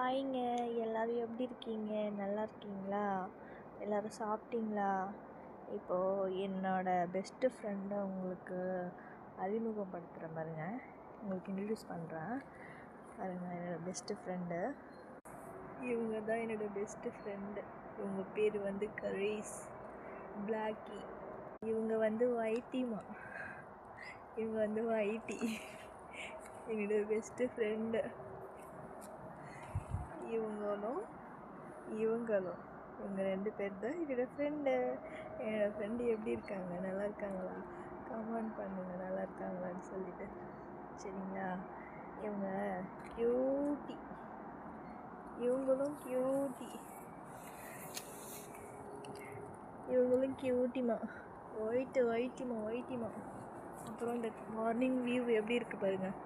ஹாய்ங்க, எல்லோரும் எப்படி இருக்கீங்க? நல்லா இருக்கீங்களா? எல்லோரும் சாப்பிட்டீங்களா? இப்போது என்னோடய பெஸ்ட்டு ஃப்ரெண்டை உங்களுக்கு அறிமுகப்படுத்துகிறேன் பாருங்க. உங்களுக்கு இன்ட்ரடியூஸ் பண்ணுறேன் பாருங்கள். என்னோடய பெஸ்ட்டு ஃப்ரெண்டு இவங்க தான். என்னோடய பெஸ்ட்டு ஃப்ரெண்டு இவங்க பேர் வந்து கரீஸ் பிளாக்கி. இவங்க வந்து வைட்டிமா. இவங்க வந்து வைட்டி, என்னோடய பெஸ்ட்டு ஃப்ரெண்டு. இவங்களும் இவங்க 2 பேர் தான் என்னோடய ஃப்ரெண்டு. என்னோடய ஃப்ரெண்டு எப்படி இருக்காங்க? நல்லா இருக்காங்களா? கமெண்ட் பண்ணுங்கள், நல்லா இருக்காங்களான்னு சொல்லிட்டு. சரிங்களா? இவங்க க்யூட்டி. இவங்களும் க்யூட்டிமா. ஒயிட்டிமா. அப்புறம் இந்த மார்னிங் வியூ எப்படி இருக்குது பாருங்கள்.